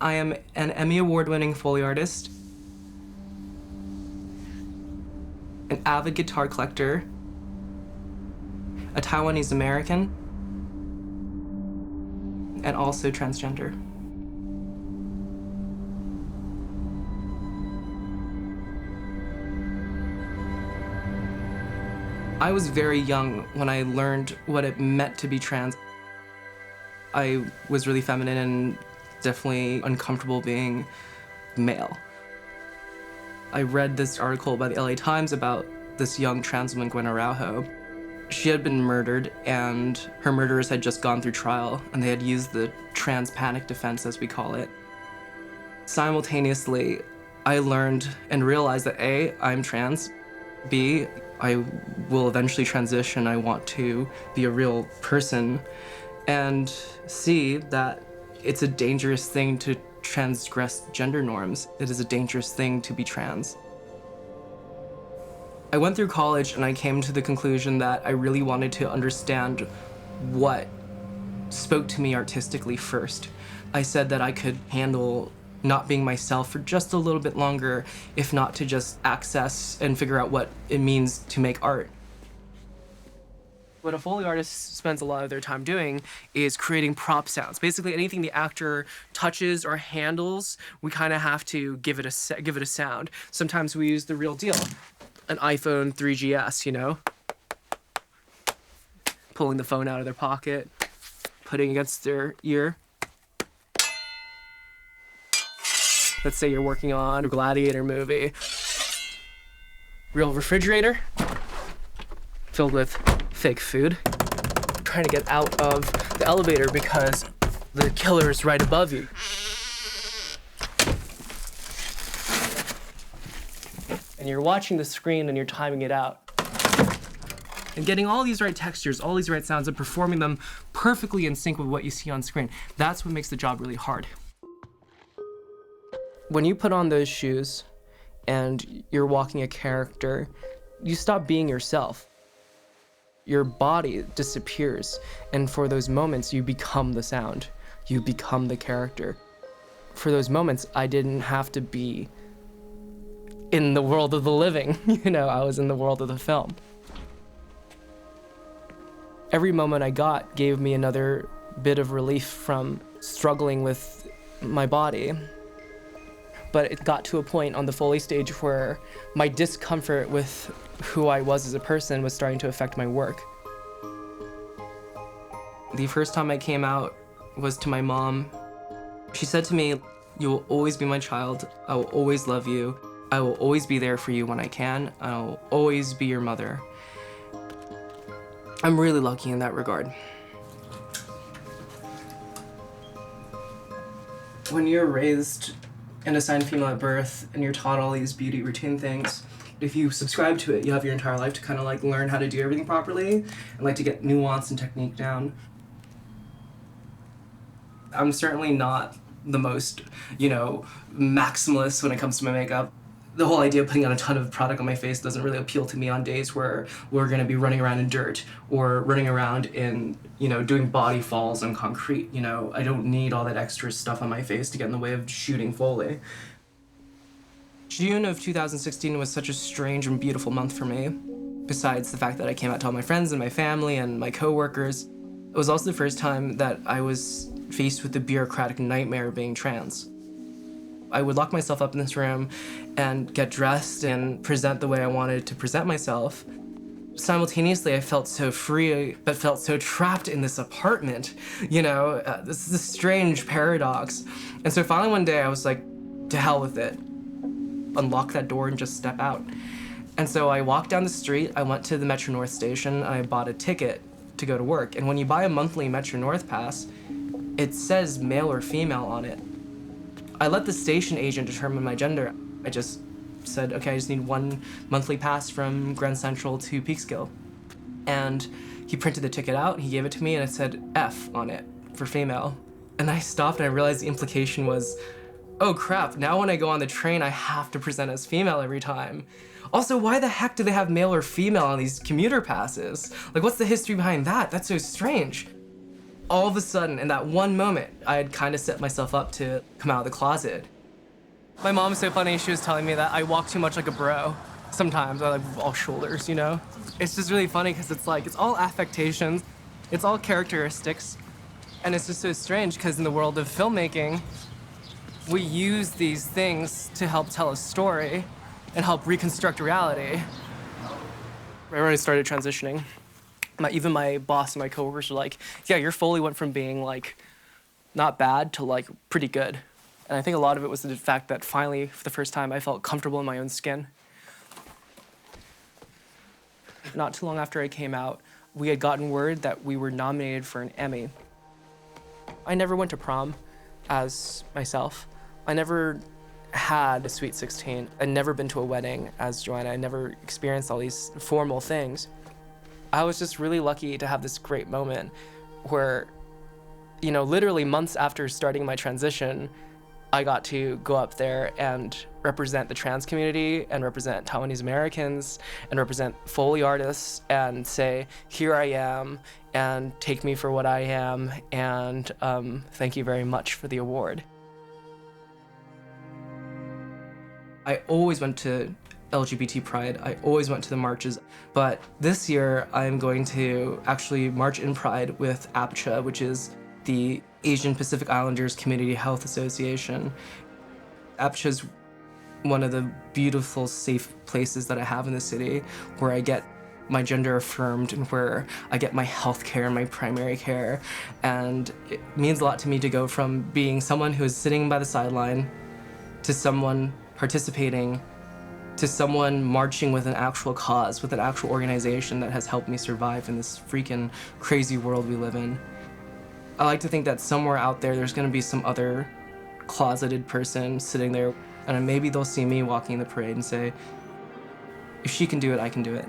I am an Emmy award-winning Foley artist, an avid guitar collector, a Taiwanese American, and also transgender. I was very young when I learned what it meant to be trans. I was really feminine and definitely uncomfortable being male. I read this article by the LA Times about this young trans woman, Gwen Araujo. She had been murdered, and her murderers had just gone through trial, and they had used the trans panic defense, as we call it. Simultaneously, I learned and realized that A, I'm trans, B, I will eventually transition. I want to be a real person. And C, that it's a dangerous thing to transgress gender norms. It is a dangerous thing to be trans. I went through college and I came to the conclusion that I really wanted to understand what spoke to me artistically first. I said that I could handle not being myself for just a little bit longer, if not to just access and figure out what it means to make art. What a Foley artist spends a lot of their time doing is creating prop sounds. Basically, anything the actor touches or handles, we kind of have to give it a sound. Sometimes we use the real deal, an iPhone 3GS, you know, pulling the phone out of their pocket, putting it against their ear. Let's say you're working on a Gladiator movie. Real refrigerator filled with fake food. Trying to get out of the elevator because the killer is right above you. And you're watching the screen and you're timing it out. And getting all these right textures, all these right sounds, and performing them perfectly in sync with what you see on screen. That's what makes the job really hard. When you put on those shoes and you're walking a character, you stop being yourself. Your body disappears, and for those moments, you become the sound. You become the character. For those moments, I didn't have to be in the world of the living. You know, I was in the world of the film. Every moment I got gave me another bit of relief from struggling with my body. But it got to a point on the Foley stage where my discomfort with who I was as a person was starting to affect my work. The first time I came out was to my mom. She said to me, "You will always be my child. I will always love you. I will always be there for you when I can. I will always be your mother." I'm really lucky in that regard. When you're raised and assigned female at birth, and you're taught all these beauty routine things, if you subscribe to it, you have your entire life to kind of like learn how to do everything properly and like to get nuance and technique down. I'm certainly not the most, you know, maximalist when it comes to my makeup. The whole idea of putting on a ton of product on my face doesn't really appeal to me on days where we're gonna be running around in dirt or running around in, you know, doing body falls on concrete, you know. I don't need all that extra stuff on my face to get in the way of shooting Foley. June of 2016 was such a strange and beautiful month for me. Besides the fact that I came out to all my friends and my family and my coworkers, it was also the first time that I was faced with the bureaucratic nightmare of being trans. I would lock myself up in this room and get dressed and present the way I wanted to present myself. Simultaneously, I felt so free, but felt so trapped in this apartment. You know, this is a strange paradox. And so finally one day I was like, to hell with it. Unlock that door and just step out. And so I walked down the street, I went to the Metro North station, and I bought a ticket to go to work. And when you buy a monthly Metro North pass, it says male or female on it. I let the station agent determine my gender. I just said, okay, I just need one monthly pass from Grand Central to Peekskill. And he printed the ticket out, he gave it to me, and it said F on it for female. And I stopped and I realized the implication was, oh crap, now when I go on the train, I have to present as female every time. Also, why the heck do they have male or female on these commuter passes? Like, what's the history behind that? That's so strange. All of a sudden, in that one moment, I had kind of set myself up to come out of the closet. My mom's so funny, she was telling me that I walk too much like a bro. Sometimes I like all shoulders, you know? It's just really funny because it's like, it's all affectations, it's all characteristics. And it's just so strange because in the world of filmmaking, we use these things to help tell a story and help reconstruct reality. Right when I started transitioning, even my boss and my coworkers were like, yeah, your Foley went from being like not bad to like pretty good. And I think a lot of it was the fact that finally, for the first time, I felt comfortable in my own skin. Not too long after I came out, we had gotten word that we were nominated for an Emmy. I never went to prom as myself. I never had a Sweet 16. I'd never been to a wedding as Joanna. I never experienced all these formal things. I was just really lucky to have this great moment where, you know, literally months after starting my transition, I got to go up there and represent the trans community and represent Taiwanese Americans and represent Foley artists and say, here I am, and take me for what I am, and thank you very much for the award. I always went to LGBT Pride. I always went to the marches, but this year I'm going to actually march in Pride with APCHA, which is the Asian Pacific Islanders Community Health Association. APCHA is one of the beautiful, safe places that I have in the city where I get my gender affirmed and where I get my health care and my primary care. And it means a lot to me to go from being someone who is sitting by the sideline to someone participating to someone marching with an actual cause, with an actual organization that has helped me survive in this freaking crazy world we live in. I like to think that somewhere out there, there's gonna be some other closeted person sitting there, and maybe they'll see me walking the parade and say, if she can do it, I can do it.